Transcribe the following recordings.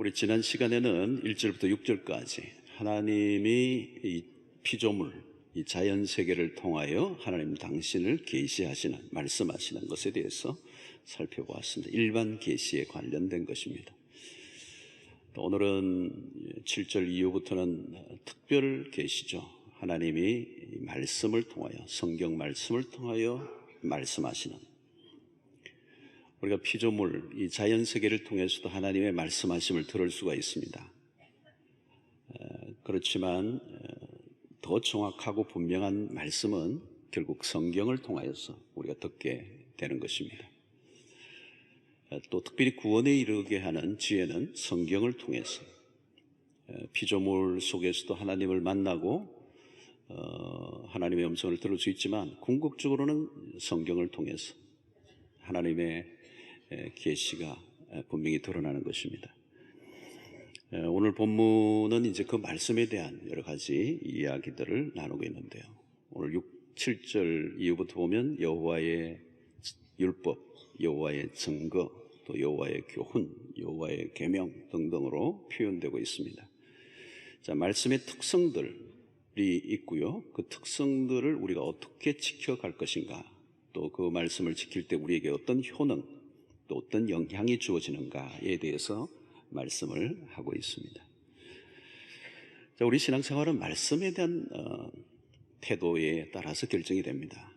우리 지난 시간에는 1절부터 6절까지 하나님이 이 피조물, 이 자연 세계를 통하여 하나님 당신을 계시하시는, 말씀하시는 것에 대해서 살펴보았습니다. 일반 계시에 관련된 것입니다. 오늘은 7절 이후부터는 특별 계시죠. 하나님이 말씀을 통하여, 성경 말씀을 통하여 말씀하시는, 우리가 피조물, 이 자연 세계를 통해서도 하나님의 말씀하심을 들을 수가 있습니다. 그렇지만 더 정확하고 분명한 말씀은 결국 성경을 통하여서 우리가 듣게 되는 것입니다. 또 특별히 구원에 이르게 하는 지혜는 성경을 통해서, 피조물 속에서도 하나님을 만나고 하나님의 음성을 들을 수 있지만 궁극적으로는 성경을 통해서 하나님의 계시가 분명히 드러나는 것입니다. 오늘 본문은 이제 그 말씀에 대한 여러 가지 이야기들을 나누고 있는데요. 오늘 7절 이후부터 보면 여호와의 율법, 여호와의 증거, 또 여호와의 교훈, 여호와의 계명 등등으로 표현되고 있습니다. 자, 말씀의 특성들이 있고요. 그 특성들을 우리가 어떻게 지켜갈 것인가, 또 그 말씀을 지킬 때 우리에게 어떤 효능, 또 어떤 영향이 주어지는가에 대해서 말씀을 하고 있습니다. 자, 우리 신앙생활은 말씀에 대한 태도에 따라서 결정이 됩니다.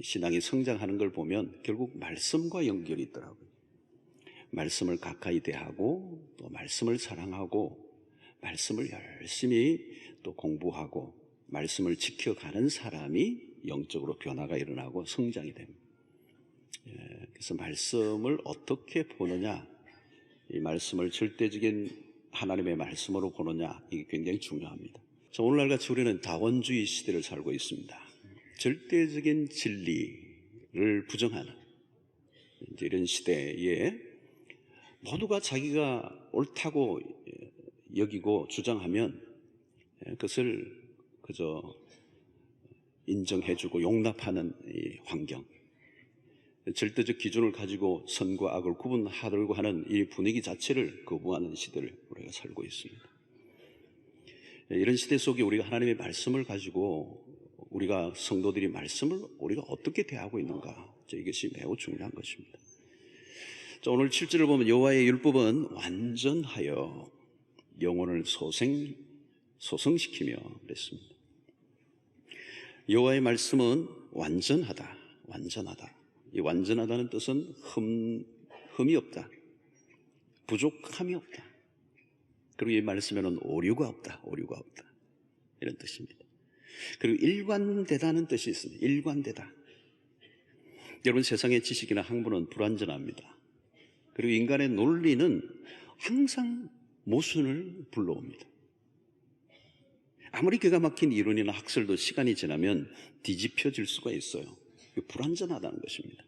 신앙이 성장하는 걸 보면 결국 말씀과 연결이 있더라고요. 말씀을 가까이 대하고, 또 말씀을 사랑하고, 말씀을 열심히 또 공부하고, 말씀을 지켜가는 사람이 영적으로 변화가 일어나고 성장이 됩니다. 그래서 말씀을 어떻게 보느냐, 이 말씀을 절대적인 하나님의 말씀으로 보느냐, 이게 굉장히 중요합니다. 자, 오늘날같이 우리는 다원주의 시대를 살고 있습니다. 절대적인 진리를 부정하는 이런 시대에 모두가 자기가 옳다고 여기고 주장하면 그것을 그저 인정해주고 용납하는 이 환경, 절대적 기준을 가지고 선과 악을 구분하려고 하는 이 분위기 자체를 거부하는 시대를 우리가 살고 있습니다. 이런 시대 속에 우리가 하나님의 말씀을 가지고 우리가 성도들이 말씀을 우리가 어떻게 대하고 있는가, 이것이 매우 중요한 것입니다. 자, 오늘 7절을 보면 여호와의 율법은 완전하여 영혼을 소성시키며 그랬습니다. 여호와의 말씀은 완전하다, 완전하다. 이 완전하다는 뜻은 흠이 없다, 부족함이 없다, 그리고 이 말씀에는 오류가 없다, 오류가 없다, 이런 뜻입니다. 그리고 일관되다는 뜻이 있습니다. 일관되다. 여러분, 세상의 지식이나 학문은 불완전합니다. 그리고 인간의 논리는 항상 모순을 불러옵니다. 아무리 기가 막힌 이론이나 학설도 시간이 지나면 뒤집혀질 수가 있어요. 불완전하다는 것입니다.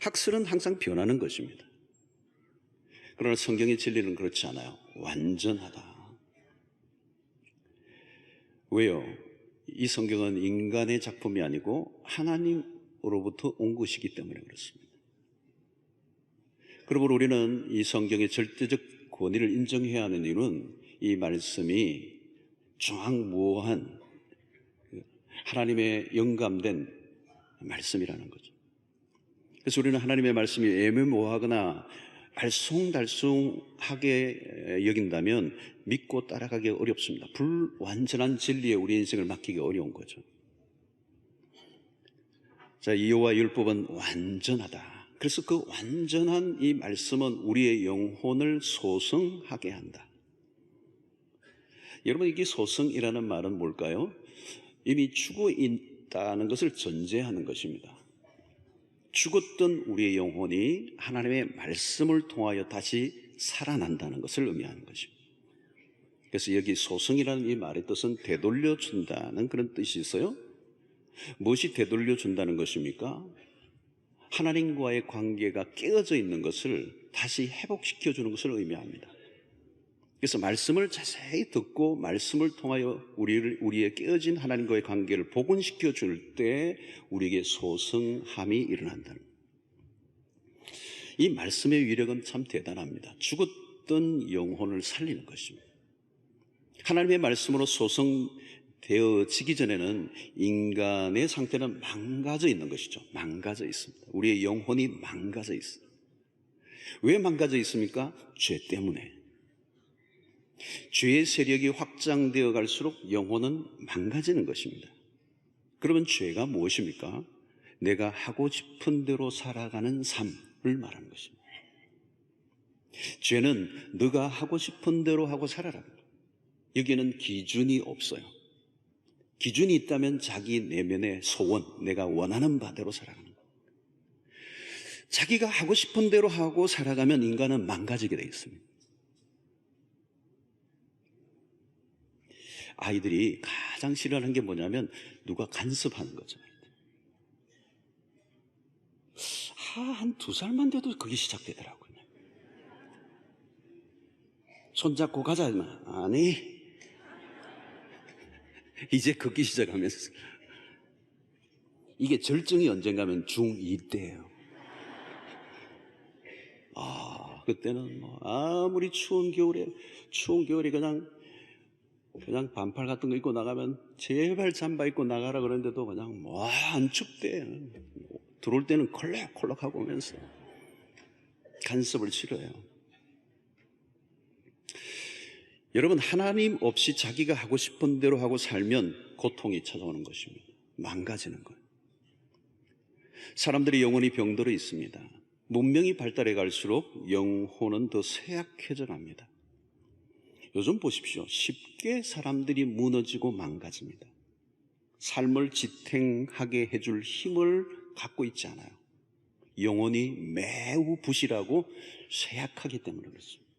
학설은 항상 변하는 것입니다. 그러나 성경의 진리는 그렇지 않아요. 완전하다. 왜요? 이 성경은 인간의 작품이 아니고 하나님으로부터 온 것이기 때문에 그렇습니다. 그러므로 우리는 이 성경의 절대적 권위를 인정해야 하는 이유는 이 말씀이 중앙무오한 하나님의 영감된 말씀이라는 거죠. 그래서 우리는 하나님의 말씀이 애매모호하거나 알쏭달쏭하게 여긴다면 믿고 따라가기 어렵습니다. 불완전한 진리에 우리 인생을 맡기기 어려운 거죠. 자, 여호와 율법은 완전하다. 그래서 그 완전한 이 말씀은 우리의 영혼을 소성하게 한다. 여러분, 이게 소성이라는 말은 뭘까요? 이미 죽어 있다는 것을 전제하는 것입니다. 죽었던 우리의 영혼이 하나님의 말씀을 통하여 다시 살아난다는 것을 의미하는 것입니다. 그래서 여기 소성이라는 이 말의 뜻은 되돌려준다는 그런 뜻이 있어요. 무엇이 되돌려준다는 것입니까? 하나님과의 관계가 깨어져 있는 것을 다시 회복시켜주는 것을 의미합니다. 그래서 말씀을 자세히 듣고 말씀을 통하여 우리의 깨어진 하나님과의 관계를 복원시켜 줄 때 우리에게 소성함이 일어난다는 거예요. 이 말씀의 위력은 참 대단합니다. 죽었던 영혼을 살리는 것입니다. 하나님의 말씀으로 소성되어지기 전에는 인간의 상태는 망가져 있는 것이죠. 망가져 있습니다. 우리의 영혼이 망가져 있어요. 왜 망가져 있습니까? 죄 때문에. 죄의 세력이 확장되어 갈수록 영혼은 망가지는 것입니다. 그러면 죄가 무엇입니까? 내가 하고 싶은 대로 살아가는 삶을 말하는 것입니다. 죄는 네가 하고 싶은 대로 하고 살아라. 여기에는 기준이 없어요. 기준이 있다면 자기 내면의 소원, 내가 원하는 바대로 살아가는 거예요. 자기가 하고 싶은 대로 하고 살아가면 인간은 망가지게 되어 있습니다. 아이들이 가장 싫어하는 게 뭐냐면 누가 간섭하는 거죠. 한 2살만 돼도 그게 시작되더라고요. 손잡고 가자 하면 아니, 이제 걷기 시작하면서. 이게 절정이 언젠가면 중2 때예요. 그때는 뭐 아무리 추운 겨울에 그냥 반팔 같은 거 입고 나가면 제발 잠바 입고 나가라 그러는데도 그냥 안 춥대. 들어올 때는 콜락콜락하고 오면서 간섭을 싫어해요. 여러분, 하나님 없이 자기가 하고 싶은 대로 하고 살면 고통이 찾아오는 것입니다. 망가지는 거예요. 사람들의 영혼이 병들어 있습니다. 문명이 발달해 갈수록 영혼은 더 쇠약해져 갑니다. 요즘 보십시오. 쉽게 사람들이 무너지고 망가집니다. 삶을 지탱하게 해줄 힘을 갖고 있지 않아요. 영혼이 매우 부실하고 쇠약하기 때문에 그렇습니다.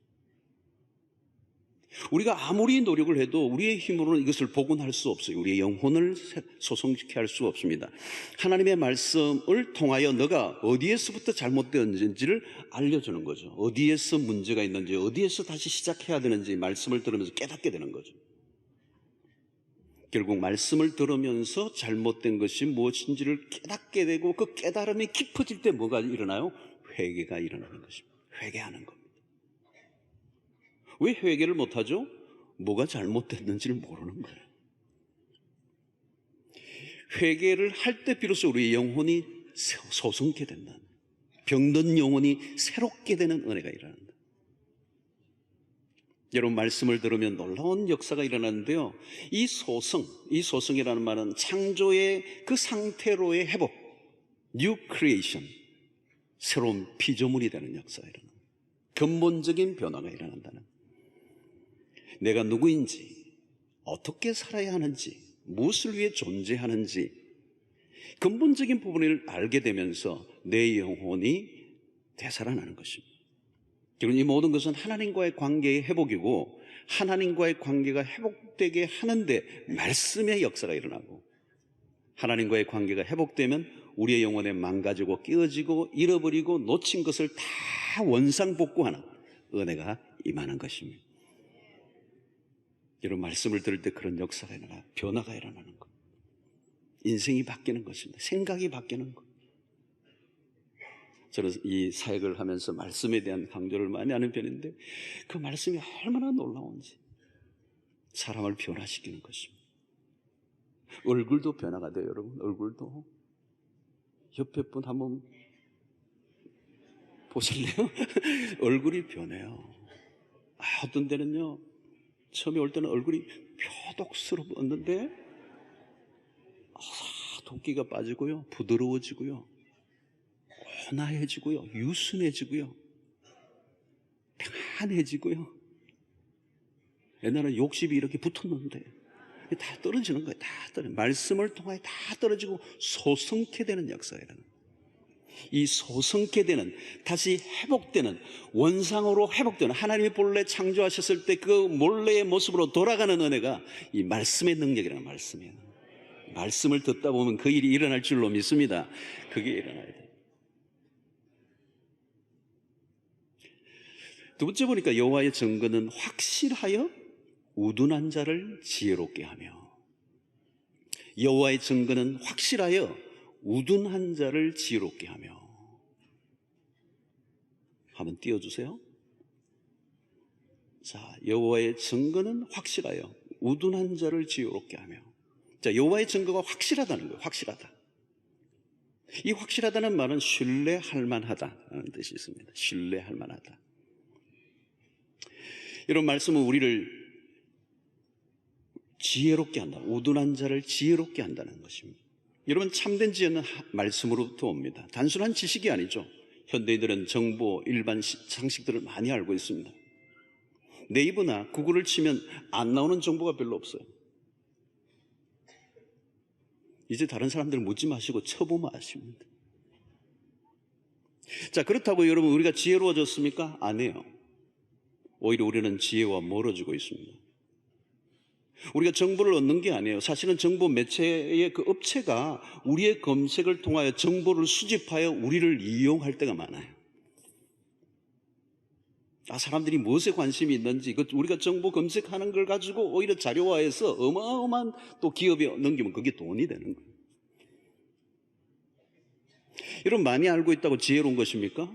우리가 아무리 노력을 해도 우리의 힘으로는 이것을 복원할 수 없어요. 우리의 영혼을 소성케 할 수 없습니다. 하나님의 말씀을 통하여 너가 어디에서부터 잘못되었는지를 알려주는 거죠. 어디에서 문제가 있는지, 어디에서 다시 시작해야 되는지 말씀을 들으면서 깨닫게 되는 거죠. 결국 말씀을 들으면서 잘못된 것이 무엇인지를 깨닫게 되고, 그 깨달음이 깊어질 때 뭐가 일어나요? 회개가 일어나는 것입니다. 회개하는 겁니다. 왜 회개를 못하죠? 뭐가 잘못됐는지를 모르는 거예요. 회개를 할 때 비로소 우리의 영혼이 소성케 된다. 병든 영혼이 새롭게 되는 은혜가 일어난다. 여러분, 말씀을 들으면 놀라운 역사가 일어나는데요, 이 소성이라는 말은 창조의 그 상태로의 회복, New Creation, 새로운 피조물이 되는 역사가 일어난다. 근본적인 변화가 일어난다는, 내가 누구인지, 어떻게 살아야 하는지, 무엇을 위해 존재하는지 근본적인 부분을 알게 되면서 내 영혼이 되살아나는 것입니다. 그리고 이 모든 것은 하나님과의 관계의 회복이고, 하나님과의 관계가 회복되게 하는데 말씀의 역사가 일어나고, 하나님과의 관계가 회복되면 우리의 영혼에 망가지고 깨어지고 잃어버리고 놓친 것을 다 원상복구하는 은혜가 임하는 것입니다. 여러분, 말씀을 들을 때 그런 역사가 일어나, 변화가 일어나는 것, 인생이 바뀌는 것입니다. 생각이 바뀌는 것. 저는 이 사역을 하면서 말씀에 대한 강조를 많이 하는 편인데, 그 말씀이 얼마나 놀라운지 사람을 변화시키는 것입니다. 얼굴도 변화가 돼요. 여러분, 얼굴도. 옆에 분 한번 보실래요? 얼굴이 변해요. 어떤 데는요, 처음에 올 때는 얼굴이 표독스러웠는데 도끼가 빠지고요, 부드러워지고요, 온화해지고요, 유순해지고요, 평안해지고요. 옛날에는 욕심이 이렇게 붙었는데 다 떨어지는 거예요. 다 떨어져요. 말씀을 통하여 다 떨어지고 소성케 되는 역사가 일어나요. 이 소성케 되는, 다시 회복되는, 원상으로 회복되는, 하나님이 본래 창조하셨을 때 그 본래의 모습으로 돌아가는 은혜가 이 말씀의 능력이라는 말씀이에요. 말씀을 듣다 보면 그 일이 일어날 줄로 믿습니다. 그게 일어나야 돼요. 두 번째 보니까 여호와의 증거는 확실하여 우둔한 자를 지혜롭게 하며, 여호와의 증거는 확실하여 우둔한 자를 지혜롭게 하며. 한번 띄워주세요. 자, 여호와의 증거는 확실하여 우둔한 자를 지혜롭게 하며. 자, 여호와의 증거가 확실하다는 거예요. 확실하다. 이 확실하다는 말은 신뢰할 만하다는 뜻이 있습니다. 신뢰할 만하다. 이런 말씀은 우리를 지혜롭게 한다. 우둔한 자를 지혜롭게 한다는 것입니다. 여러분, 참된 지혜는 말씀으로부터 옵니다. 단순한 지식이 아니죠. 현대인들은 정보, 일반 상식들을 많이 알고 있습니다. 네이버나 구글을 치면 안 나오는 정보가 별로 없어요. 이제 다른 사람들 묻지 마시고 쳐보면 아십니다. 자, 그렇다고 여러분 우리가 지혜로워졌습니까? 아니에요. 오히려 우리는 지혜와 멀어지고 있습니다. 우리가 정보를 얻는 게 아니에요. 사실은 정보 매체의 그 업체가 우리의 검색을 통하여 정보를 수집하여 우리를 이용할 때가 많아요. 사람들이 무엇에 관심이 있는지 우리가 정보 검색하는 걸 가지고 오히려 자료화해서 어마어마한 또 기업에 넘기면 그게 돈이 되는 거예요. 여러분, 많이 알고 있다고 지혜로운 것입니까?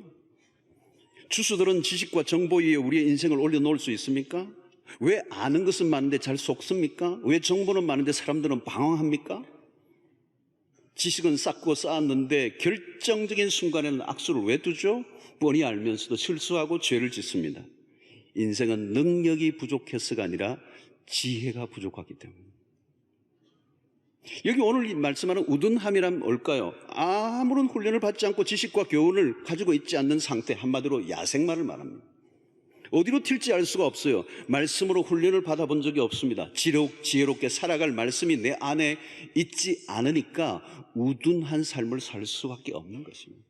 주수들은 지식과 정보 위에 우리의 인생을 올려놓을 수 있습니까? 왜 아는 것은 많은데 잘 속습니까? 왜 정보는 많은데 사람들은 방황합니까? 지식은 쌓고 쌓았는데 결정적인 순간에는 악수를 왜 두죠? 뻔히 알면서도 실수하고 죄를 짓습니다. 인생은 능력이 부족해서가 아니라 지혜가 부족하기 때문입니다. 여기 오늘 말씀하는 우둔함이란 뭘까요? 아무런 훈련을 받지 않고 지식과 교훈을 가지고 있지 않는 상태, 한마디로 야생마를 말합니다. 어디로 튈지 알 수가 없어요. 말씀으로 훈련을 받아본 적이 없습니다. 지혜롭게 살아갈 말씀이 내 안에 있지 않으니까 우둔한 삶을 살 수밖에 없는 것입니다.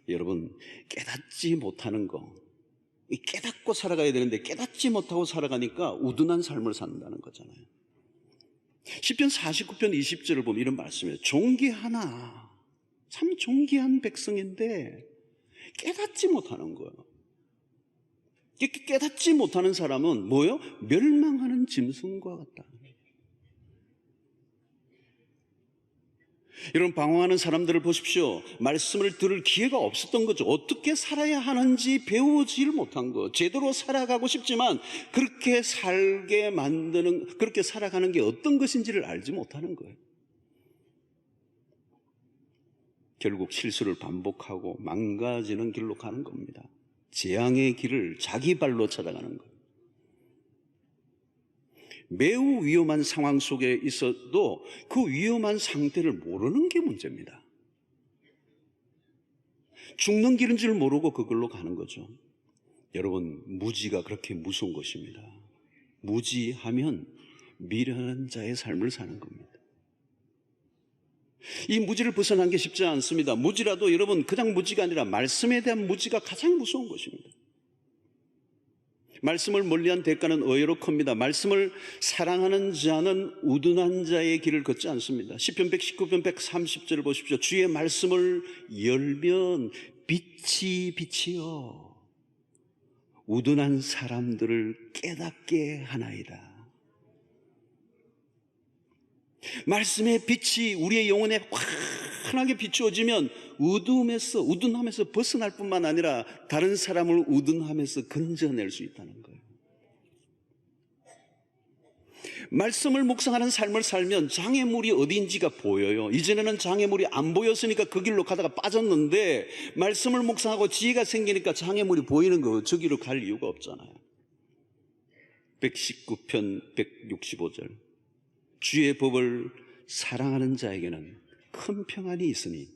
여러분, 깨닫지 못하는 거, 깨닫고 살아가야 되는데 깨닫지 못하고 살아가니까 우둔한 삶을 산다는 거잖아요. 시편 49편 20절을 보면 이런 말씀이에요. 존귀하나, 참 존귀한 백성인데 깨닫지 못하는 거예요. 깨닫지 못하는 사람은 뭐예요? 멸망하는 짐승과 같다. 이런 방황하는 사람들을 보십시오. 말씀을 들을 기회가 없었던 거죠. 어떻게 살아야 하는지 배우지를 못한 거. 제대로 살아가고 싶지만 그렇게 살게 만드는, 그렇게 살아가는 게 어떤 것인지를 알지 못하는 거예요. 결국 실수를 반복하고 망가지는 길로 가는 겁니다. 재앙의 길을 자기 발로 찾아가는 거예요. 매우 위험한 상황 속에 있어도 그 위험한 상태를 모르는 게 문제입니다. 죽는 길인 줄 모르고 그걸로 가는 거죠. 여러분, 무지가 그렇게 무서운 것입니다. 무지하면 미련한 자의 삶을 사는 겁니다. 이 무지를 벗어난 게 쉽지 않습니다. 무지라도 여러분, 그냥 무지가 아니라 말씀에 대한 무지가 가장 무서운 것입니다. 말씀을 멀리한 대가는 의외로 큽니다. 말씀을 사랑하는 자는 우둔한 자의 길을 걷지 않습니다. 시편 119편 130절을 보십시오. 주의 말씀을 열면 빛이 비치어 우둔한 사람들을 깨닫게 하나이다. 말씀의 빛이 우리의 영혼에 환하게 비추어지면 우둔함에서 벗어날 뿐만 아니라 다른 사람을 우둔함에서 건져낼 수 있다는 거예요. 말씀을 묵상하는 삶을 살면 장애물이 어디인지가 보여요. 이전에는 장애물이 안 보였으니까 그 길로 가다가 빠졌는데 말씀을 묵상하고 지혜가 생기니까 장애물이 보이는 거예요. 저기로 갈 이유가 없잖아요. 119편 165절. 주의 법을 사랑하는 자에게는 큰 평안이 있으니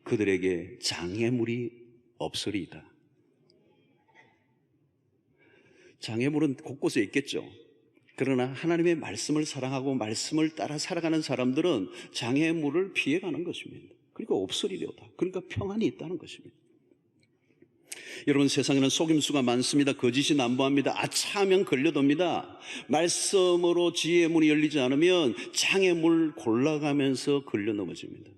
그들에게 장애물이 없으리이다. 장애물은 곳곳에 있겠죠. 그러나 하나님의 말씀을 사랑하고 말씀을 따라 살아가는 사람들은 장애물을 피해가는 것입니다. 그러니까 없으리로다. 그러니까 평안이 있다는 것입니다. 여러분, 세상에는 속임수가 많습니다. 거짓이 난무합니다. 아차하면 걸려듭니다. 말씀으로 지혜의 문이 열리지 않으면 장애물 골라가면서 걸려 넘어집니다.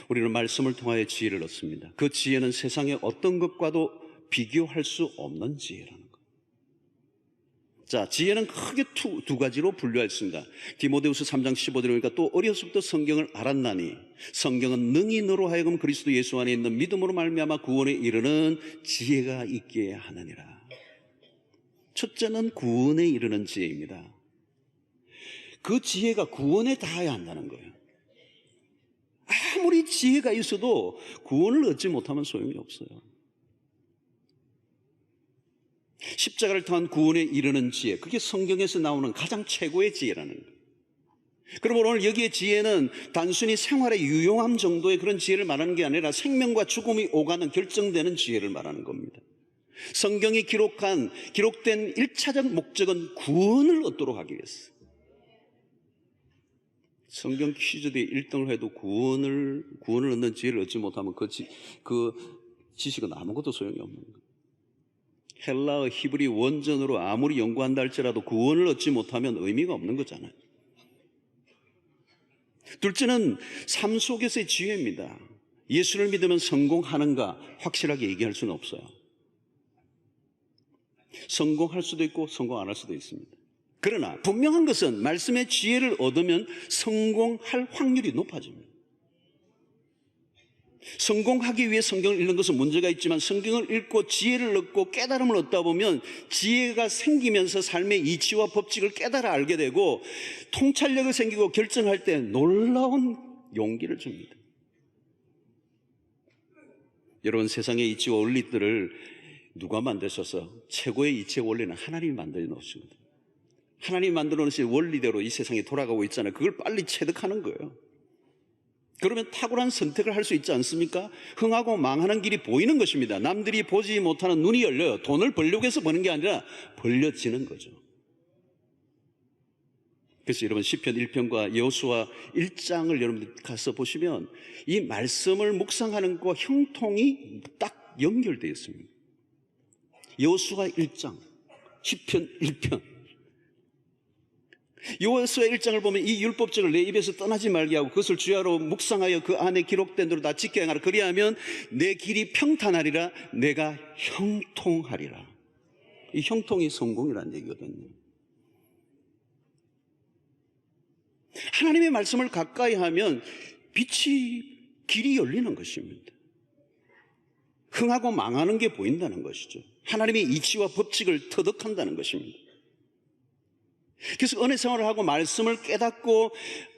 우리는 말씀을 통하여 지혜를 얻습니다. 그 지혜는 세상의 어떤 것과도 비교할 수 없는 지혜라는 것. 자, 지혜는 크게 두 가지로 분류했습니다. 디모데후서 3장 15절에 보니까 또 어려서부터 성경을 알았나니 성경은 능히 너로 하여금 그리스도 예수 안에 있는 믿음으로 말미암아 구원에 이르는 지혜가 있게 하느니라. 첫째는 구원에 이르는 지혜입니다. 그 지혜가 구원에 닿아야 한다는 거예요. 아무리 지혜가 있어도 구원을 얻지 못하면 소용이 없어요. 십자가를 통한 구원에 이르는 지혜, 그게 성경에서 나오는 가장 최고의 지혜라는 거예요. 그러므로 오늘 여기에 지혜는 단순히 생활의 유용함 정도의 그런 지혜를 말하는 게 아니라 생명과 죽음이 오가는 결정되는 지혜를 말하는 겁니다. 성경이 기록된 1차적 목적은 구원을 얻도록 하기 위해서. 성경 퀴즈대회 1등을 해도 구원을 얻는 지혜를 얻지 못하면 그 지식은 아무것도 소용이 없는 거예요. 헬라어, 히브리 원전으로 아무리 연구한다 할지라도 구원을 얻지 못하면 의미가 없는 거잖아요. 둘째는 삶 속에서의 지혜입니다. 예수를 믿으면 성공하는가 확실하게 얘기할 수는 없어요. 성공할 수도 있고 성공 안 할 수도 있습니다. 그러나 분명한 것은 말씀의 지혜를 얻으면 성공할 확률이 높아집니다. 성공하기 위해 성경을 읽는 것은 문제가 있지만 성경을 읽고 지혜를 얻고 깨달음을 얻다 보면 지혜가 생기면서 삶의 이치와 법칙을 깨달아 알게 되고 통찰력을 생기고 결정할 때 놀라운 용기를 줍니다. 여러분, 세상의 이치와 원리들을 누가 만드셔서 최고의 이치의 원리는 하나님이 만들어 놓으신 거예요. 하나님이 만들어 놓으신 원리대로 이 세상이 돌아가고 있잖아요. 그걸 빨리 체득하는 거예요. 그러면 탁월한 선택을 할 수 있지 않습니까? 흥하고 망하는 길이 보이는 것입니다. 남들이 보지 못하는 눈이 열려요. 돈을 벌려고 해서 버는 게 아니라 벌려지는 거죠. 그래서 여러분, 시편 1편과 여호수아 1장을 여러분들 가서 보시면 이 말씀을 묵상하는 것과 형통이 딱 연결되어 있습니다. 여호수아 1장, 시편 1편. 여호수아 1장을 보면 이 율법책을 내 입에서 떠나지 말게 하고 그것을 주야로 묵상하여 그 안에 기록된 대로 다 지켜 행하라. 그리하면 내 길이 평탄하리라. 내가 형통하리라. 이 형통이 성공이라는 얘기거든요. 하나님의 말씀을 가까이 하면 길이 열리는 것입니다. 흥하고 망하는 게 보인다는 것이죠. 하나님의 이치와 법칙을 터득한다는 것입니다. 그래서 은혜 생활을 하고 말씀을 깨닫고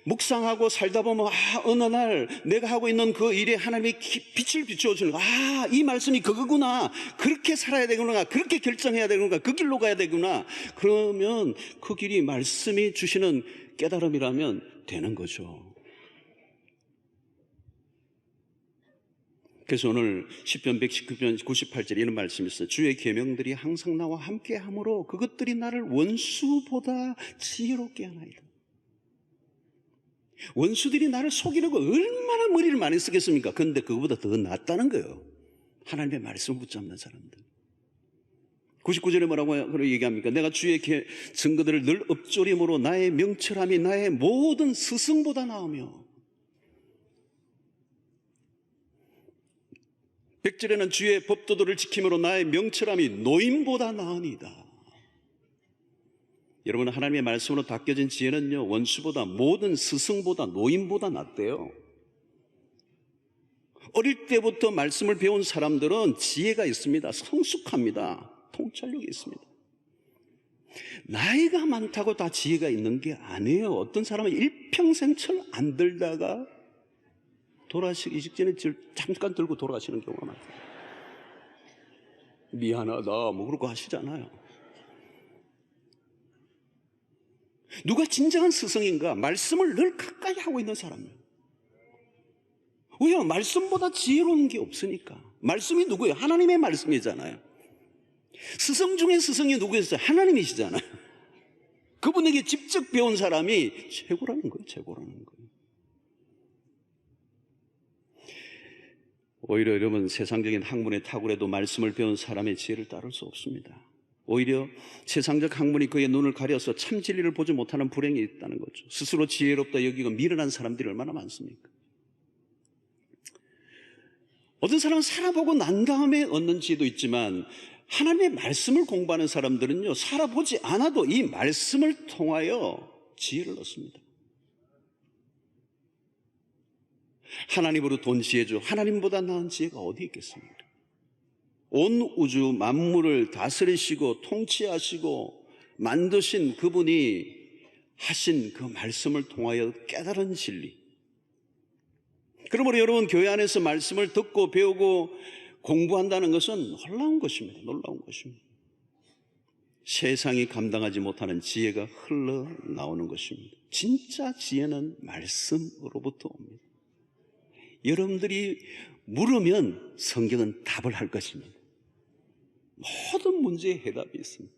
묵상하고 살다 보면 어느 날 내가 하고 있는 그 일에 하나님이 빛을 비추어주는 거야. 이 말씀이 그거구나. 그렇게 살아야 되구나. 그렇게 결정해야 되구나. 그 길로 가야 되구나. 그러면 그 길이 말씀이 주시는 깨달음이라면 되는 거죠. 그래서 오늘 시편 119편 98절에 이런 말씀이 있어요. 주의 계명들이 항상 나와 함께하므로 그것들이 나를 원수보다 지혜롭게 하나이다. 원수들이 나를 속이려고 얼마나 머리를 많이 쓰겠습니까? 그런데 그거보다 더 낫다는 거예요. 하나님의 말씀을 붙잡는 사람들. 99절에 뭐라고 얘기합니까? 내가 주의 증거들을 늘 읊조림으로 나의 명철함이 나의 모든 스승보다 나으며 100절에는 주의 법도들을 지킴으로 나의 명철함이 노인보다 나으니이다. 여러분, 하나님의 말씀으로 닦여진 지혜는요, 원수보다, 모든 스승보다, 노인보다 낫대요. 어릴 때부터 말씀을 배운 사람들은 지혜가 있습니다. 성숙합니다. 통찰력이 있습니다. 나이가 많다고 다 지혜가 있는 게 아니에요. 어떤 사람은 일평생 철 안 들다가 돌아가시기 직전에 잠깐 들고 돌아가시는 경우가 많아요. 미안하다 뭐 그러고 하시잖아요. 누가 진정한 스승인가? 말씀을 늘 가까이 하고 있는 사람이에요. 왜요? 말씀보다 지혜로운 게 없으니까. 말씀이 누구예요? 하나님의 말씀이잖아요. 스승 중에 스승이 누구였어요? 하나님이시잖아요. 그분에게 직접 배운 사람이 최고라는 거예요. 최고라는 거예요. 오히려 여러분, 세상적인 학문에 탁월해도 말씀을 배운 사람의 지혜를 따를 수 없습니다. 오히려 세상적 학문이 그의 눈을 가려서 참 진리를 보지 못하는 불행이 있다는 거죠. 스스로 지혜롭다 여기고 미련한 사람들이 얼마나 많습니까? 어떤 사람은 살아보고 난 다음에 얻는 지혜도 있지만 하나님의 말씀을 공부하는 사람들은요, 살아보지 않아도 이 말씀을 통하여 지혜를 얻습니다. 하나님으로 돈 지혜죠. 하나님보다 나은 지혜가 어디 있겠습니까? 온 우주 만물을 다스리시고 통치하시고 만드신 그분이 하신 그 말씀을 통하여 깨달은 진리. 그러므로 여러분, 교회 안에서 말씀을 듣고 배우고 공부한다는 것은 놀라운 것입니다. 놀라운 것입니다. 세상이 감당하지 못하는 지혜가 흘러나오는 것입니다. 진짜 지혜는 말씀으로부터 옵니다. 여러분들이 물으면 성경은 답을 할 것입니다. 모든 문제에 해답이 있습니다.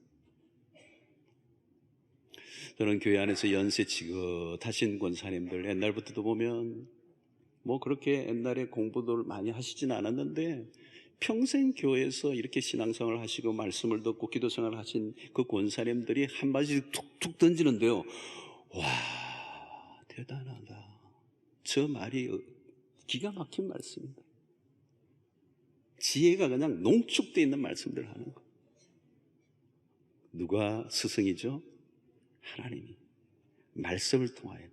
저는 교회 안에서 연세 지긋하신 권사님들 옛날부터도 보면 그렇게 옛날에 공부를 많이 하시진 않았는데 평생 교회에서 이렇게 신앙생활을 하시고 말씀을 듣고 기도생활을 하신 그 권사님들이 한마디씩 툭툭 던지는데요. 와, 대단하다. 저 말이 기가 막힌 말씀입니다. 지혜가 그냥 농축되어 있는 말씀들을 하는 거예요. 누가 스승이죠? 하나님이. 말씀을 통하여.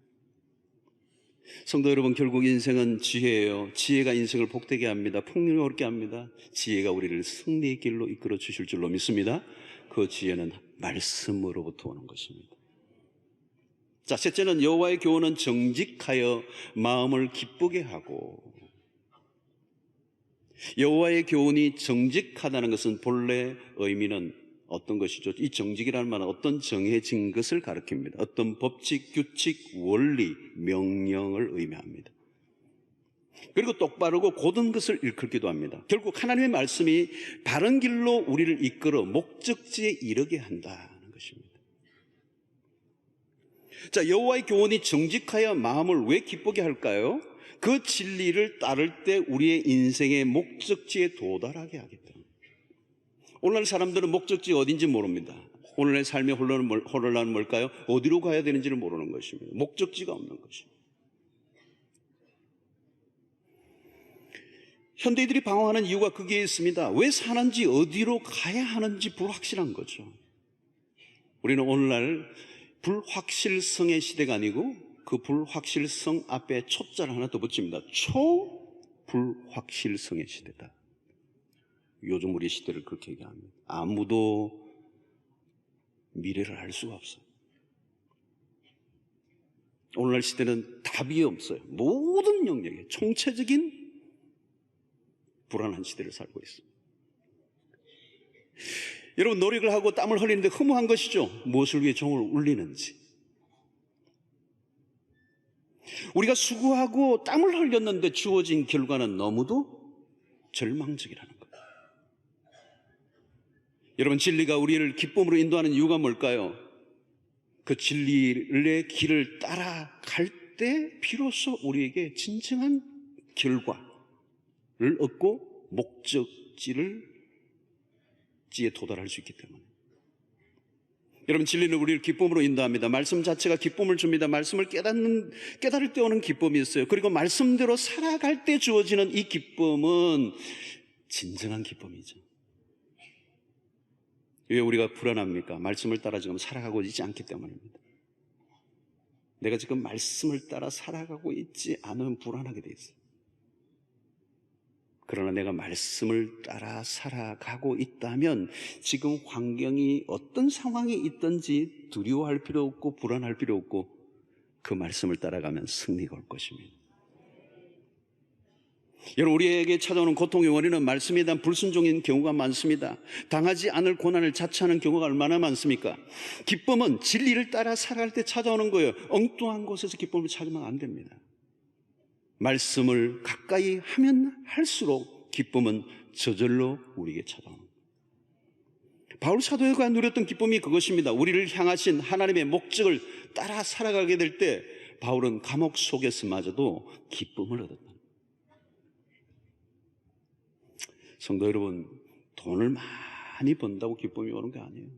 성도 여러분, 결국 인생은 지혜예요. 지혜가 인생을 복되게 합니다. 풍요롭게 합니다. 지혜가 우리를 승리의 길로 이끌어 주실 줄로 믿습니다. 그 지혜는 말씀으로부터 오는 것입니다. 자, 셋째는 여호와의 교훈은 정직하여 마음을 기쁘게 하고. 여호와의 교훈이 정직하다는 것은 본래 의미는 어떤 것이죠? 이 정직이라는 말은 어떤 정해진 것을 가리킵니다. 어떤 법칙, 규칙, 원리, 명령을 의미합니다. 그리고 똑바르고 곧은 것을 일컫기도 합니다. 결국 하나님의 말씀이 바른 길로 우리를 이끌어 목적지에 이르게 한다는 것입니다. 자, 여호와의 교훈이 정직하여 마음을 왜 기쁘게 할까요? 그 진리를 따를 때 우리의 인생의 목적지에 도달하게 하기 때문에. 오늘날 사람들은 목적지 어딘지 모릅니다. 오늘의 삶의 혼란은 뭘까요? 어디로 가야 되는지를 모르는 것입니다. 목적지가 없는 것입니다. 현대인들이 방황하는 이유가 거기에 있습니다. 왜 사는지, 어디로 가야 하는지 불확실한 거죠. 우리는 오늘날 불확실성의 시대가 아니고 그 불확실성 앞에 초자를 하나 더 붙입니다. 초불확실성의 시대다. 요즘 우리 시대를 그렇게 얘기합니다. 아무도 미래를 알 수가 없어요. 오늘날 시대는 답이 없어요. 모든 영역에 총체적인 불안한 시대를 살고 있습니다. 여러분, 노력을 하고 땀을 흘리는데 허무한 것이죠. 무엇을 위해 종을 울리는지. 우리가 수고하고 땀을 흘렸는데 주어진 결과는 너무도 절망적이라는 거예요. 여러분, 진리가 우리를 기쁨으로 인도하는 이유가 뭘까요? 그 진리의 길을 따라갈 때 비로소 우리에게 진정한 결과를 얻고 목적지에 도달할 수 있기 때문에. 여러분, 진리는 우리를 기쁨으로 인도합니다. 말씀 자체가 기쁨을 줍니다. 말씀을 깨달을 때 오는 기쁨이 있어요. 그리고 말씀대로 살아갈 때 주어지는 이 기쁨은 진정한 기쁨이죠. 왜 우리가 불안합니까? 말씀을 따라 지금 살아가고 있지 않기 때문입니다. 내가 지금 말씀을 따라 살아가고 있지 않으면 불안하게 돼 있어요. 그러나 내가 말씀을 따라 살아가고 있다면 지금 환경이 어떤 상황이 있든지 두려워할 필요 없고 불안할 필요 없고 그 말씀을 따라가면 승리가 올 것입니다. 여러분, 우리에게 찾아오는 고통의 원인은 말씀에 대한 불순종인 경우가 많습니다. 당하지 않을 고난을 자처하는 경우가 얼마나 많습니까? 기쁨은 진리를 따라 살아갈 때 찾아오는 거예요. 엉뚱한 곳에서 기쁨을 찾으면 안 됩니다. 말씀을 가까이 하면 할수록 기쁨은 저절로 우리에게 찾아오는 거예요. 바울 사도가 누렸던 기쁨이 그것입니다. 우리를 향하신 하나님의 목적을 따라 살아가게 될 때 바울은 감옥 속에서마저도 기쁨을 얻었다. 성도 여러분, 돈을 많이 번다고 기쁨이 오는 게 아니에요.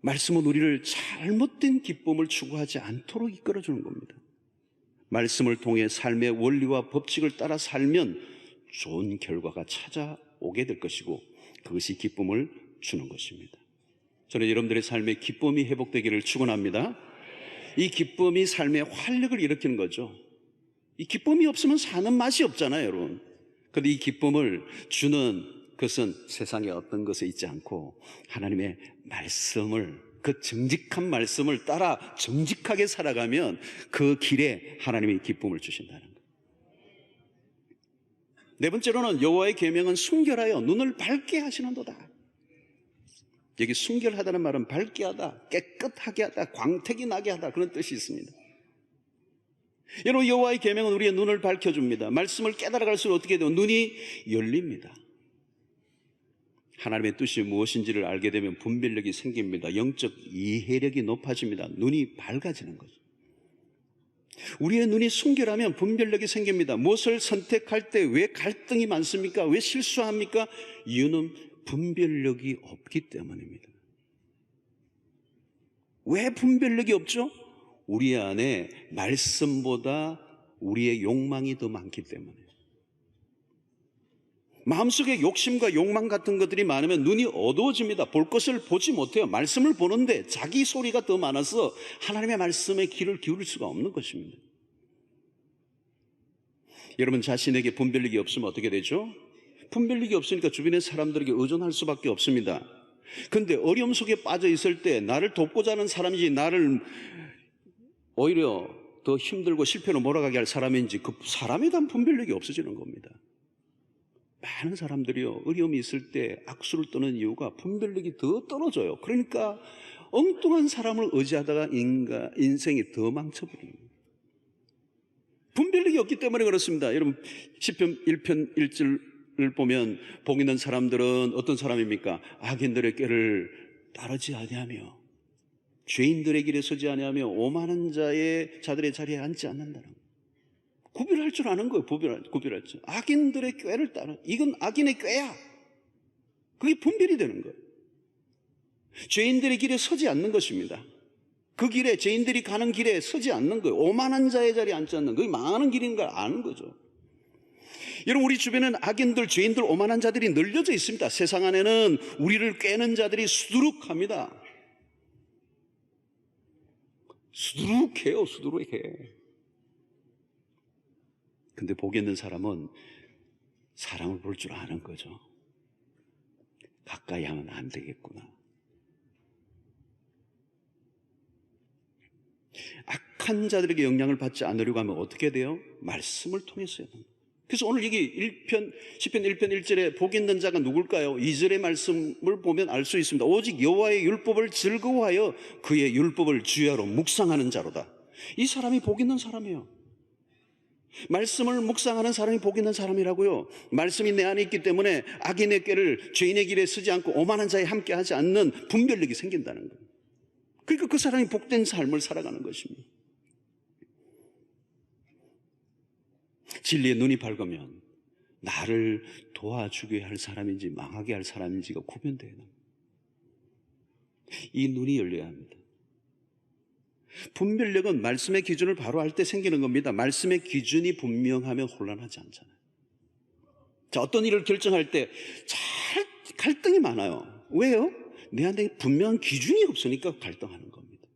말씀은 우리를 잘못된 기쁨을 추구하지 않도록 이끌어주는 겁니다. 말씀을 통해 삶의 원리와 법칙을 따라 살면 좋은 결과가 찾아오게 될 것이고 그것이 기쁨을 주는 것입니다. 저는 여러분들의 삶의 기쁨이 회복되기를 축원합니다. 이 기쁨이 삶의 활력을 일으키는 거죠. 이 기쁨이 없으면 사는 맛이 없잖아요, 여러분. 그런데 이 기쁨을 주는 것은 세상의 어떤 것에 있지 않고 하나님의 말씀을, 그 정직한 말씀을 따라 정직하게 살아가면 그 길에 하나님이 기쁨을 주신다는 거예요. 네 번째로는 여호와의 계명은 순결하여 눈을 밝게 하시는도다. 여기 순결하다는 말은 밝게 하다, 깨끗하게 하다, 광택이 나게 하다, 그런 뜻이 있습니다. 여러분, 여호와의 계명은 우리의 눈을 밝혀줍니다. 말씀을 깨달아갈수록 어떻게 돼요? 눈이 열립니다. 하나님의 뜻이 무엇인지를 알게 되면 분별력이 생깁니다. 영적 이해력이 높아집니다. 눈이 밝아지는 거죠. 우리의 눈이 순결하면 분별력이 생깁니다. 무엇을 선택할 때 왜 갈등이 많습니까? 왜 실수합니까? 이유는 분별력이 없기 때문입니다. 왜 분별력이 없죠? 우리 안에 말씀보다 우리의 욕망이 더 많기 때문에. 마음속에 욕심과 욕망 같은 것들이 많으면 눈이 어두워집니다. 볼 것을 보지 못해요. 말씀을 보는데 자기 소리가 더 많아서 하나님의 말씀에 귀를 기울일 수가 없는 것입니다. 여러분, 자신에게 분별력이 없으면 어떻게 되죠? 분별력이 없으니까 주변의 사람들에게 의존할 수밖에 없습니다. 그런데 어려움 속에 빠져 있을 때 나를 돕고자 하는 사람인지 나를 오히려 더 힘들고 실패로 몰아가게 할 사람인지 그 사람에 대한 분별력이 없어지는 겁니다. 많은 사람들이요, 어려움이 있을 때 악수를 떠는 이유가 분별력이 더 떨어져요. 그러니까 엉뚱한 사람을 의지하다가 인생이 더 망쳐버립니다. 분별력이 없기 때문에 그렇습니다. 여러분, 시편 1편 1절을 보면 복 있는 사람들은 어떤 사람입니까? 악인들의 꾀를 따르지 아니하며 죄인들의 길에 서지 아니하며 오만한 자들의 자리에 앉지 않는다는 거예요. 구별할 줄 아는 거예요. 구별할 줄. 악인들의 꾀를 따라. 이건 악인의 꾀야. 그게 분별이 되는 거예요. 죄인들의 길에 서지 않는 것입니다. 그 길에, 죄인들이 가는 길에 서지 않는 거예요. 오만한 자의 자리에 앉지 않는 거예요. 그게 망하는 길인 걸 아는 거죠. 여러분, 우리 주변에는 악인들, 죄인들, 오만한 자들이 널려져 있습니다. 세상 안에는 우리를 꾀는 자들이 수두룩합니다. 수두룩해요. 수두룩해. 근데 복 있는 사람은 사람을 볼 줄 아는 거죠. 가까이 하면 안 되겠구나. 악한 자들에게 영향을 받지 않으려고 하면 어떻게 돼요? 말씀을 통해서요. 그래서 오늘 여기 시편 1편 1절에 복 있는 자가 누굴까요? 2절의 말씀을 보면 알 수 있습니다. 오직 여호와의 율법을 즐거워하여 그의 율법을 주야로 묵상하는 자로다. 이 사람이 복 있는 사람이에요. 말씀을 묵상하는 사람이 복 있는 사람이라고요. 말씀이 내 안에 있기 때문에 악인의 꾀를, 죄인의 길에 서지 않고 오만한 자에 함께 하지 않는 분별력이 생긴다는 거예요. 그러니까 그 사람이 복된 삶을 살아가는 것입니다. 진리의 눈이 밝으면 나를 도와주게 할 사람인지 망하게 할 사람인지가 구분돼요. 이 눈이 열려야 합니다. 분별력은 말씀의 기준을 바로 알 때 생기는 겁니다. 말씀의 기준이 분명하면 혼란하지 않잖아요. 자, 어떤 일을 결정할 때 잘 갈등이 많아요. 왜요? 내 안에 분명한 기준이 없으니까 갈등하는 겁니다.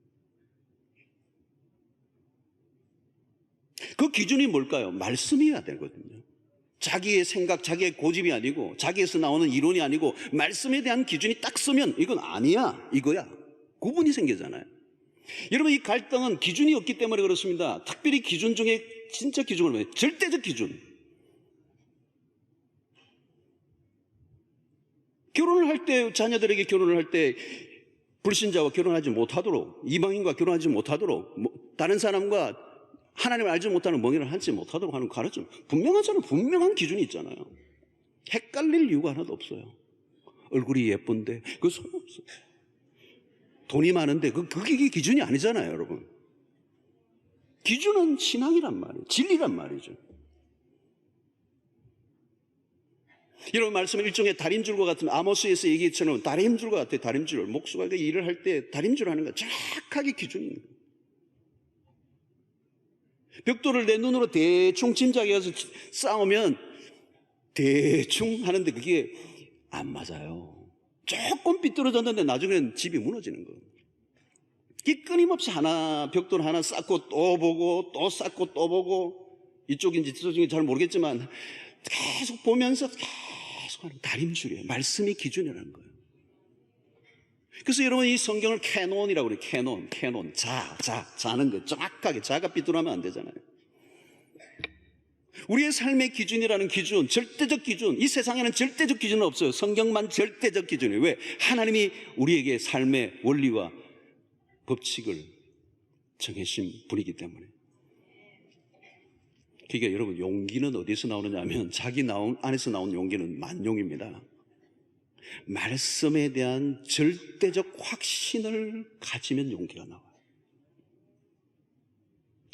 그 기준이 뭘까요? 말씀이어야 되거든요. 자기의 생각, 자기의 고집이 아니고, 자기에서 나오는 이론이 아니고, 말씀에 대한 기준이 딱 서면 이건 아니야, 이거야. 구분이 생기잖아요. 여러분, 이 갈등은 기준이 없기 때문에 그렇습니다. 특별히 기준 중에 진짜 기준을 뭐예요? 절대적 기준. 결혼을 할 때, 자녀들에게 결혼을 할 때 불신자와 결혼하지 못하도록, 이방인과 결혼하지 못하도록, 다른 사람과 하나님을 알지 못하는 멍에를 하지 못하도록 하는 가르침, 분명하잖아요. 분명한 기준이 있잖아요. 헷갈릴 이유가 하나도 없어요. 얼굴이 예쁜데 그거 소용없어요. 돈이 많은데 그게 기준이 아니잖아요, 여러분. 기준은 신앙이란 말이에요. 진리란 말이죠. 이런 말씀은 일종의 다림줄과 같은, 아모스에서 얘기처럼 다림줄과 같아요. 다림줄. 목수가 일을 할 때 다림줄 하는 거 정확하게 기준이 있는 거예요. 벽돌을 내 눈으로 대충 짐작해서 쌓으면 대충 하는데 그게 안 맞아요. 조금 삐뚤어졌는데 나중에는 집이 무너지는 거예요. 끊임없이 벽돌 하나 쌓고 또 보고 또 쌓고 또 보고, 이쪽인지 저쪽인지 잘 모르겠지만 계속 보면서 계속 하는 다림줄이에요. 말씀이 기준이라는 거예요. 그래서 여러분, 이 성경을 캐논이라고 그래요. 캐논. 자는 거. 정확하게 자가 삐뚤하면 안 되잖아요. 우리의 삶의 기준이라는 기준, 절대적 기준, 이 세상에는 절대적 기준은 없어요. 성경만 절대적 기준이에요. 왜? 하나님이 우리에게 삶의 원리와 법칙을 정해신 분이기 때문에. 그러니까 여러분, 용기는 어디서 나오느냐 하면 자기 안에서 나온 용기는 만용입니다. 말씀에 대한 절대적 확신을 가지면 용기가 나와요.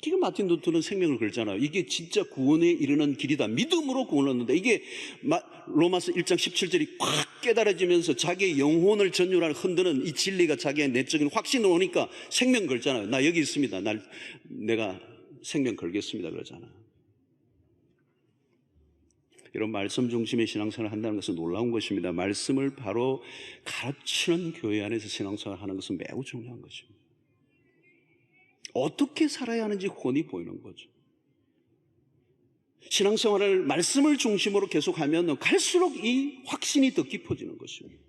그러니까 마틴 루터는 생명을 걸잖아요. 이게 진짜 구원에 이르는 길이다. 믿음으로 구원을 얻는다. 이게 로마서 1장 17절이 확 깨달아지면서 자기의 영혼을 전율하는 흔드는 이 진리가 자기의 내적인 확신을 오니까 생명 걸잖아요. 나 여기 있습니다. 내가 생명 걸겠습니다. 그러잖아요. 이런 말씀 중심의 신앙생활을 한다는 것은 놀라운 것입니다. 말씀을 바로 가르치는 교회 안에서 신앙생활을 하는 것은 매우 중요한 것입니다. 어떻게 살아야 하는지 훤히 보이는 거죠. 신앙생활을 말씀을 중심으로 계속하면 갈수록 이 확신이 더 깊어지는 것입니다.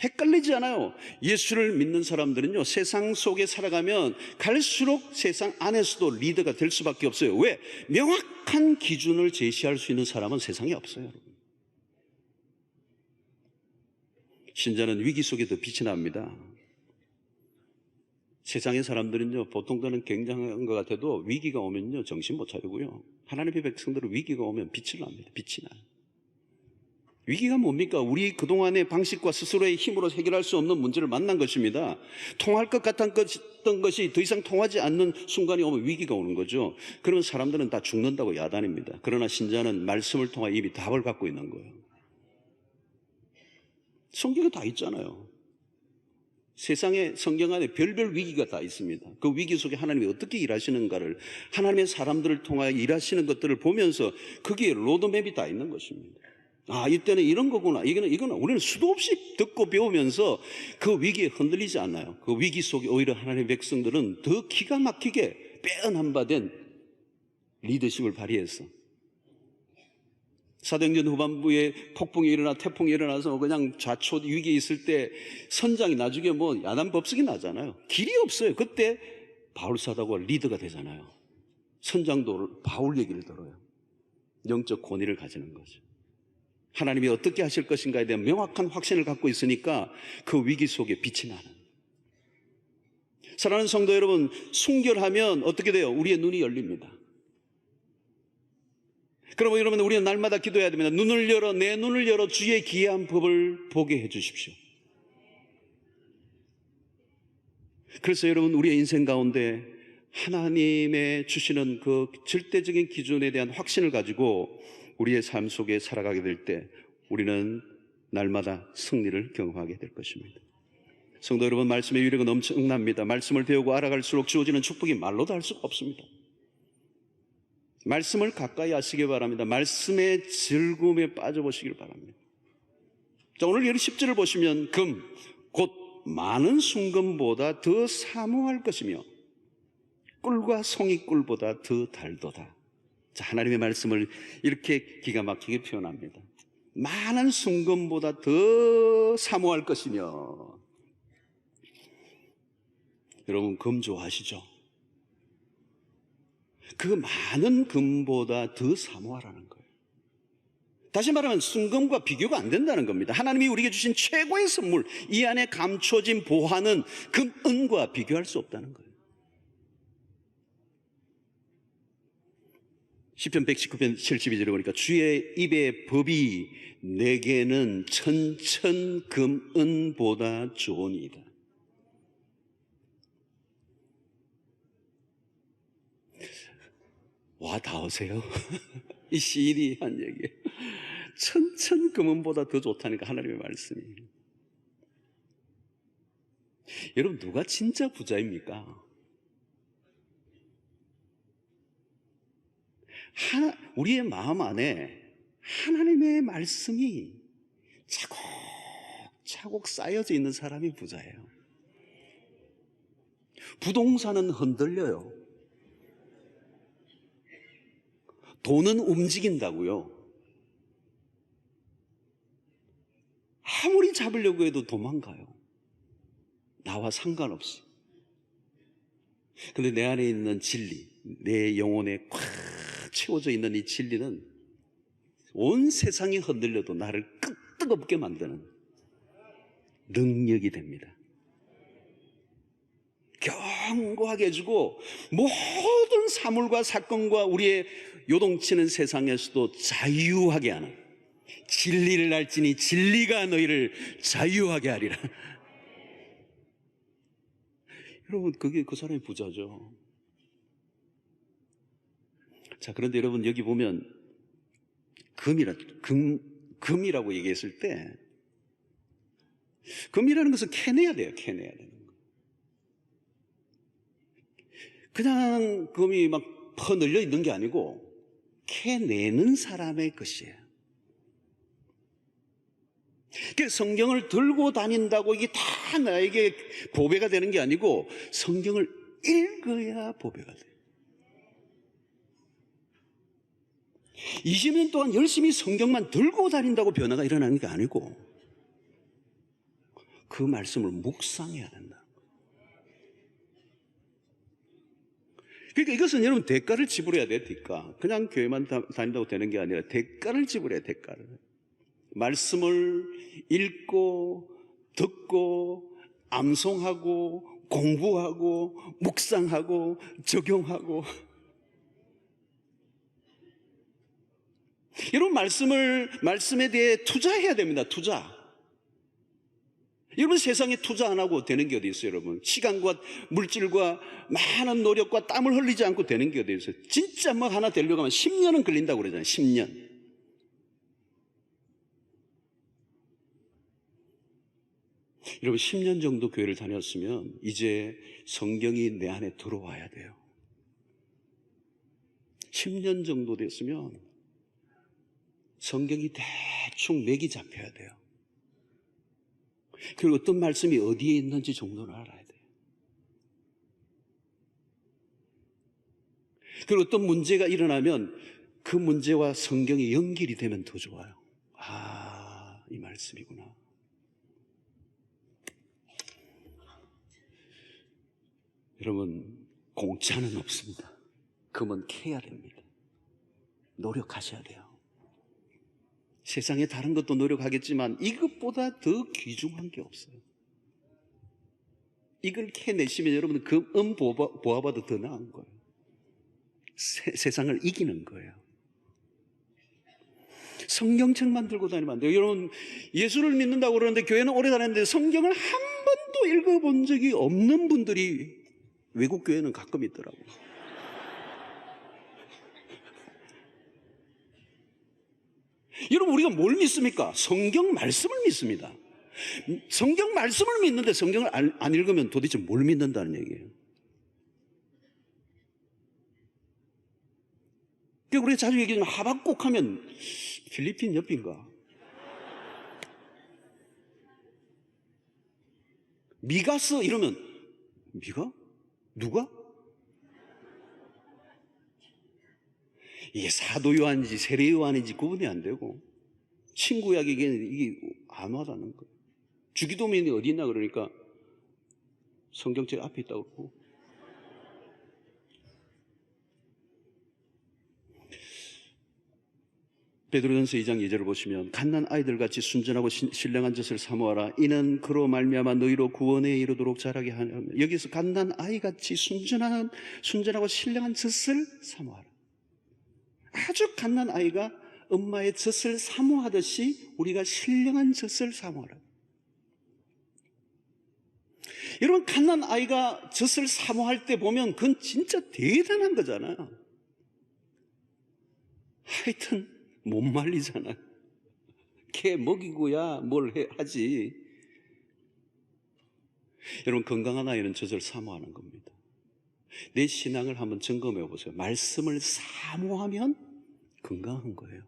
헷갈리지 않아요. 예수를 믿는 사람들은요, 세상 속에 살아가면 갈수록 세상 안에서도 리더가 될 수밖에 없어요. 왜? 명확한 기준을 제시할 수 있는 사람은 세상에 없어요, 여러분. 신자는 위기 속에 더 빛이 납니다. 세상의 사람들은요, 보통들은 굉장한 것 같아도 위기가 오면요, 정신 못 차리고요. 하나님의 백성들은 위기가 오면 빛을 납니다. 빛이 나요. 위기가 뭡니까? 우리 그동안의 방식과 스스로의 힘으로 해결할 수 없는 문제를 만난 것입니다. 통할 것 같았던 것이 더 이상 통하지 않는 순간이 오면 위기가 오는 거죠. 그러면 사람들은 다 죽는다고 야단입니다. 그러나 신자는 말씀을 통해 이미 답을 갖고 있는 거예요. 성경에 다 있잖아요. 세상에 성경 안에 별별 위기가 다 있습니다. 그 위기 속에 하나님이 어떻게 일하시는가를, 하나님의 사람들을 통하여 일하시는 것들을 보면서 거기에 로드맵이 다 있는 것입니다. 아, 이때는 이런 거구나. 이거는 우리는 수도 없이 듣고 배우면서 그 위기에 흔들리지 않아요. 그 위기 속에 오히려 하나님의 백성들은 더 기가 막히게 빼어난 바 된 리더십을 발휘해서, 사도행전 후반부에 폭풍이 일어나 태풍이 일어나서 그냥 좌초 위기에 있을 때 선장이 나중에 야단 법석이 나잖아요. 길이 없어요. 그때 바울 사도가 리더가 되잖아요. 선장도 바울 얘기를 들어요. 영적 권위를 가지는 거죠. 하나님이 어떻게 하실 것인가에 대한 명확한 확신을 갖고 있으니까 그 위기 속에 빛이 나는. 사랑하는 성도 여러분, 순결하면 어떻게 돼요? 우리의 눈이 열립니다. 그러면 여러분, 우리는 날마다 기도해야 됩니다. 내 눈을 열어 주의 기이한 법을 보게 해 주십시오. 그래서 여러분, 우리의 인생 가운데 하나님의 주시는 그 절대적인 기준에 대한 확신을 가지고 우리의 삶 속에 살아가게 될 때 우리는 날마다 승리를 경험하게 될 것입니다. 성도 여러분, 말씀의 위력은 엄청납니다. 말씀을 배우고 알아갈수록 주어지는 축복이 말로도 할 수가 없습니다. 말씀을 가까이 하시기 바랍니다. 말씀의 즐거움에 빠져보시길 바랍니다. 자, 오늘 여기 10절을 보시면 곧 많은 순금보다 더 사모할 것이며 꿀과 송이꿀보다 더 달도다. 자, 하나님의 말씀을 이렇게 기가 막히게 표현합니다. 많은 순금보다 더 사모할 것이며. 여러분, 금 좋아하시죠? 그 많은 금보다 더 사모하라는 거예요. 다시 말하면 순금과 비교가 안 된다는 겁니다. 하나님이 우리에게 주신 최고의 선물, 이 안에 감춰진 보화는 금, 은과 비교할 수 없다는 거예요. 시편 119편 72절에 보니까 주의 입의 법이 내게는 천천 금은보다 좋으니이다. 와, 닿으세요? 이 시인이 한 얘기예요. 천천 금은보다 더 좋다니까, 하나님의 말씀이. 여러분, 누가 진짜 부자입니까? 우리의 마음 안에 하나님의 말씀이 차곡차곡 쌓여져 있는 사람이 부자예요. 부동산은 흔들려요. 돈은 움직인다고요. 아무리 잡으려고 해도 도망가요. 나와 상관없이. 근데 내 안에 있는 진리, 내 영혼에 꽉 채워져 있는 이 진리는 온 세상이 흔들려도 나를 끄떡없게 만드는 능력이 됩니다. 견고하게 해주고 모든 사물과 사건과 우리의 요동치는 세상에서도 자유하게 하는, 진리를 알지니 진리가 너희를 자유하게 하리라. 여러분, 그게 그 사람이 부자죠. 자, 그런데 여러분, 여기 보면 금이라고 얘기했을 때, 금이라는 것은 캐내야 돼요. 캐내야 되는 거. 그냥 금이 막 퍼늘려 있는 게 아니고 캐내는 사람의 것이에요. 성경을 들고 다닌다고 이게 다 나에게 보배가 되는 게 아니고 성경을 읽어야 보배가 돼요. 20년 동안 열심히 성경만 들고 다닌다고 변화가 일어나는 게 아니고 그 말씀을 묵상해야 된다. 그러니까 이것은 여러분 대가를 지불해야 돼요. 대가. 그냥 교회만 다닌다고 되는 게 아니라 대가를 지불해야 돼요. 대가를. 말씀을 읽고 듣고 암송하고 공부하고 묵상하고 적용하고. 여러분 말씀에 대해 투자해야 됩니다. 투자. 여러분 세상에 투자 안 하고 되는 게 어디 있어요, 여러분? 시간과 물질과 많은 노력과 땀을 흘리지 않고 되는 게 어디 있어요? 진짜 뭐 하나 되려고 하면 10년은 걸린다고 그러잖아요. 10년. 여러분 10년 정도 교회를 다녔으면 이제 성경이 내 안에 들어와야 돼요. 10년 정도 됐으면 성경이 대충 맥이 잡혀야 돼요. 그리고 어떤 말씀이 어디에 있는지 정도는 알아야 돼요. 그리고 어떤 문제가 일어나면 그 문제와 성경이 연결이 되면 더 좋아요. 아, 이 말씀이구나. 여러분, 공짜는 없습니다. 금은 캐야 됩니다. 노력하셔야 돼요. 세상에 다른 것도 노력하겠지만 이것보다 더 귀중한 게 없어요. 이걸 캐내시면 여러분은 금 보아봐도 더 나은 거예요. 세상을 이기는 거예요. 성경책만 들고 다니면 안 돼요. 여러분 예수를 믿는다고 그러는데 교회는 오래 다녔는데 성경을 한 번도 읽어본 적이 없는 분들이 외국 교회는 가끔 있더라고요. 여러분 우리가 뭘 믿습니까? 성경 말씀을 믿습니다. 성경 말씀을 믿는데 성경을 안 읽으면 도대체 뭘 믿는다는 얘기예요. 그러니까 우리가 자주 얘기하지만 하박국 하면 필리핀 옆인가? 미가서 이러면 미가? 누가? 이게 사도 요한인지 세례 요한인지 구분이 안 되고 친구 이야기에는 이게 안 와닿는 거예요. 주기도문이 어디 있나 그러니까 성경책 앞에 있다고 그러고. 베드로전서 2장 2절을 보시면 갓난 아이들같이 순전하고 신령한 젖을 사모하라. 이는 그로 말미암아 너희로 구원에 이르도록 자라게 하며. 여기서 갓난 아이같이 순전하고 신령한 젖을 사모하라. 아주 갓난 아이가 엄마의 젖을 사모하듯이 우리가 신령한 젖을 사모하라. 여러분 갓난 아이가 젖을 사모할 때 보면 그건 진짜 대단한 거잖아요. 하여튼 못 말리잖아요. 걔 먹이고야 뭘 하지. 여러분 건강한 아이는 젖을 사모하는 겁니다. 내 신앙을 한번 점검해 보세요. 말씀을 사모하면 건강한 거예요.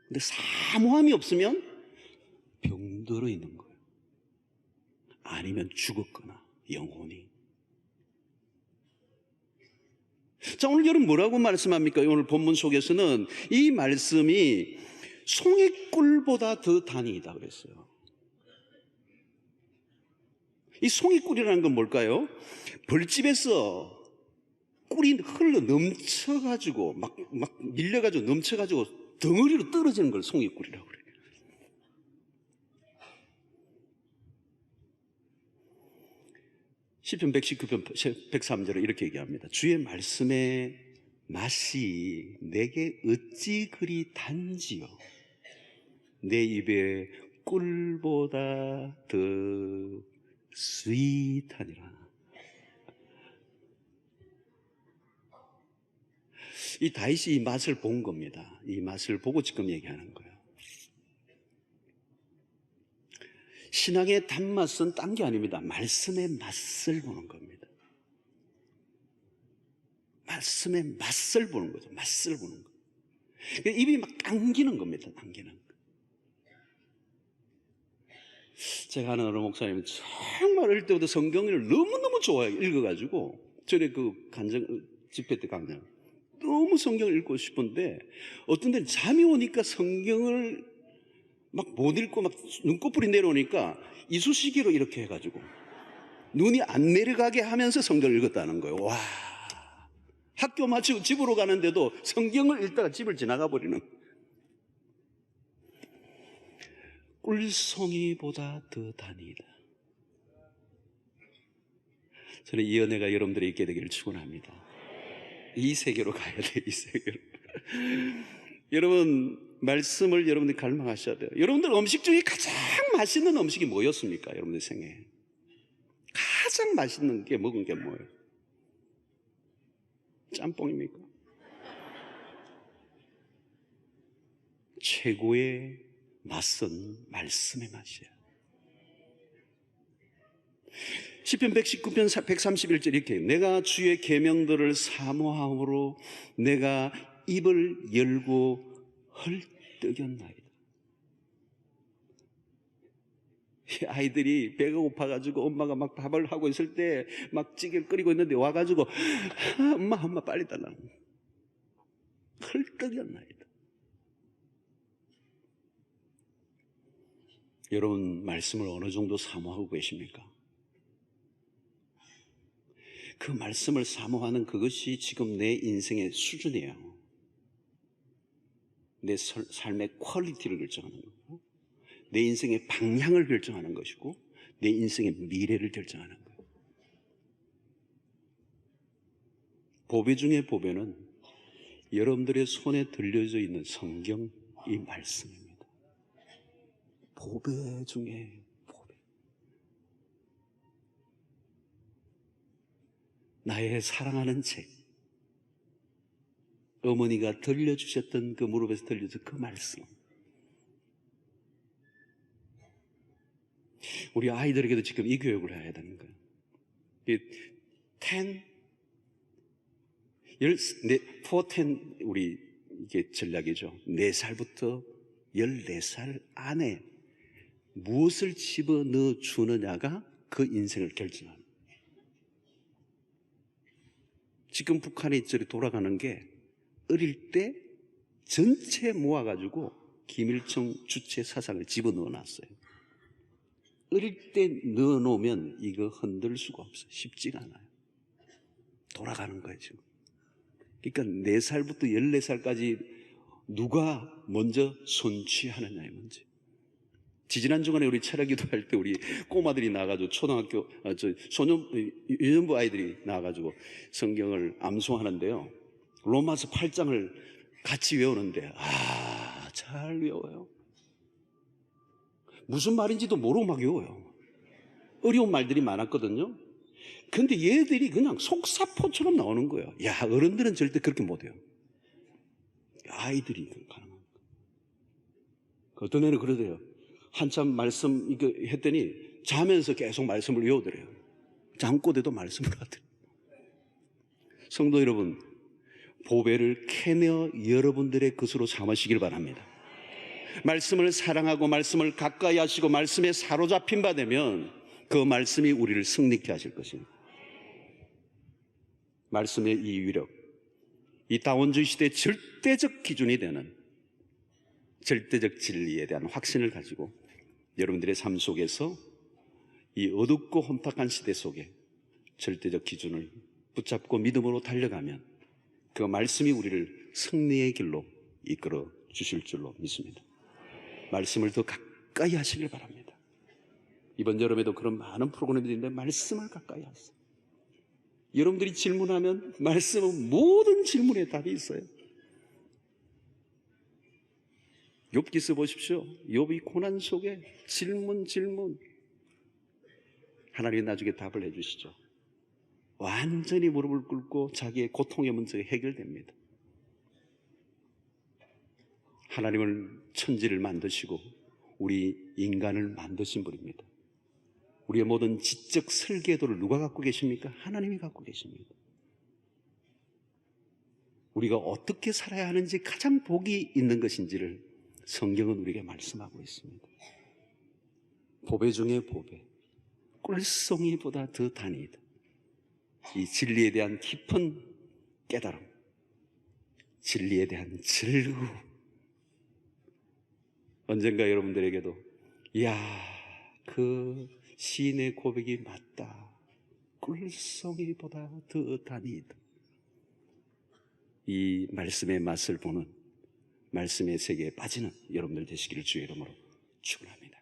근데 사모함이 없으면 병들어 있는 거예요. 아니면 죽었거나 영혼이. 자, 오늘 여러분 뭐라고 말씀합니까? 오늘 본문 속에서는 이 말씀이 송이꿀보다 더 단이다 그랬어요. 이 송이꿀이라는 건 뭘까요? 벌집에서 꿀이 흘러 넘쳐가지고 막 밀려가지고 넘쳐가지고 덩어리로 떨어지는 걸 송이꿀이라고 그래요. 시편 119편 103절에 이렇게 얘기합니다. 주의 말씀의 맛이 내게 어찌 그리 단지요. 내 입에 꿀보다 더 스윗하니라. 이 다윗이 이 맛을 본 겁니다. 이 맛을 보고 지금 얘기하는 거예요. 신앙의 단맛은 딴 게 아닙니다. 말씀의 맛을 보는 겁니다. 말씀의 맛을 보는 거죠. 맛을 보는 거. 입이 막 당기는 겁니다. 당기는 거. 제가 아는 어느 목사님은 정말 어릴 때부터 성경을 너무너무 좋아해요. 읽어가지고 전에 그 집회 때 강연 너무 성경을 읽고 싶은데 어떤 데는 잠이 오니까 성경을 막 못 읽고 막 눈꺼풀이 내려오니까 이쑤시개로 이렇게 해가지고 눈이 안 내려가게 하면서 성경을 읽었다는 거예요. 와, 학교 마치고 집으로 가는데도 성경을 읽다가 집을 지나가 버리는. 꿀송이보다 더 단이다. 저는 이 은혜가 여러분들이 있게 되기를 축원합니다. 이 세계로 가야 돼. 이 세계로. 여러분 말씀을 여러분들이 갈망하셔야 돼요. 여러분들 음식 중에 가장 맛있는 음식이 뭐였습니까? 여러분들 생에 가장 맛있는 게 먹은 게 뭐예요? 짬뽕입니까? 최고의 맛은 말씀의 맛이에요. 시편 119편 131절 이렇게 내가 주의 계명들을 사모함으로 내가 입을 열고 헐떡였나이다. 아이들이 배가 고파가지고 엄마가 막 밥을 하고 있을 때 막 찌개를 끓이고 있는데 와가지고 엄마 빨리 달라. 헐떡였나이다. 여러분 말씀을 어느 정도 사모하고 계십니까? 그 말씀을 사모하는 그것이 지금 내 인생의 수준이에요. 내 삶의 퀄리티를 결정하는 거고 내 인생의 방향을 결정하는 것이고 내 인생의 미래를 결정하는 거예요. 보배 중에 보배는 여러분들의 손에 들려져 있는 성경 이 말씀입니다. 보배 중에 보배. 나의 사랑하는 책, 어머니가 들려주셨던 그 무릎에서 들려준 그 말씀. 우리 아이들에게도 지금 이 교육을 해야 되는 거예요. 4-10 우리 이게 전략이죠. 4살부터 14살 안에 무엇을 집어넣어 주느냐가 그 인생을 결정합니다. 지금 북한이 이쪽에 돌아가는 게 어릴 때 전체 모아가지고 김일성 주체 사상을 집어넣어 놨어요. 어릴 때 넣어놓으면 이거 흔들 수가 없어요. 쉽지가 않아요. 돌아가는 거예요 지금. 그러니까 4살부터 14살까지 누가 먼저 손취하느냐의 문제. 지지난 주간에 우리 철학기도 할 때 우리 꼬마들이 나와가지고 초등학교 유년부 아이들이 나와가지고 성경을 암송하는데요. 로마서 8장을 같이 외우는데 잘 외워요. 무슨 말인지도 모르고 막 외워요. 어려운 말들이 많았거든요. 근데 얘들이 그냥 속사포처럼 나오는 거예요. 야, 어른들은 절대 그렇게 못해요. 아이들이 가능한 거예요. 어떤 애는 그러대요. 한참 말씀 이거 했더니 자면서 계속 말씀을 외우더래요. 잠꼬대도 말씀을 하더라. 성도 여러분, 보배를 캐며 여러분들의 것으로 삼으시길 바랍니다. 말씀을 사랑하고 말씀을 가까이 하시고 말씀에 사로잡힌 바 되면 그 말씀이 우리를 승리케 하실 것입니다. 말씀의 이 위력, 이 다원주의 시대의 절대적 기준이 되는 절대적 진리에 대한 확신을 가지고 여러분들의 삶 속에서 이 어둡고 혼탁한 시대 속에 절대적 기준을 붙잡고 믿음으로 달려가면 그 말씀이 우리를 승리의 길로 이끌어 주실 줄로 믿습니다. 말씀을 더 가까이 하시길 바랍니다. 이번 여름에도 그런 많은 프로그램들이 있는데 말씀을 가까이 하세요. 여러분들이 질문하면 말씀은 모든 질문에 답이 있어요. 욥기서 보십시오. 욥이 고난 속에 질문 하나님이 나중에 답을 해주시죠. 완전히 무릎을 꿇고 자기의 고통의 문제가 해결됩니다. 하나님을 천지를 만드시고 우리 인간을 만드신 분입니다. 우리의 모든 지적 설계도를 누가 갖고 계십니까? 하나님이 갖고 계십니다. 우리가 어떻게 살아야 하는지 가장 복이 있는 것인지를 성경은 우리에게 말씀하고 있습니다. 보배 중에 보배, 꿀송이보다 더 다니이다. 이 진리에 대한 깊은 깨달음, 진리에 대한 즐거움. 언젠가 여러분들에게도 이야, 그 시인의 고백이 맞다. 꿀송이보다 더 다니이다. 이 말씀의 맛을 보는, 말씀의 세계에 빠지는 여러분들 되시기를 주의 이름으로 축원합니다.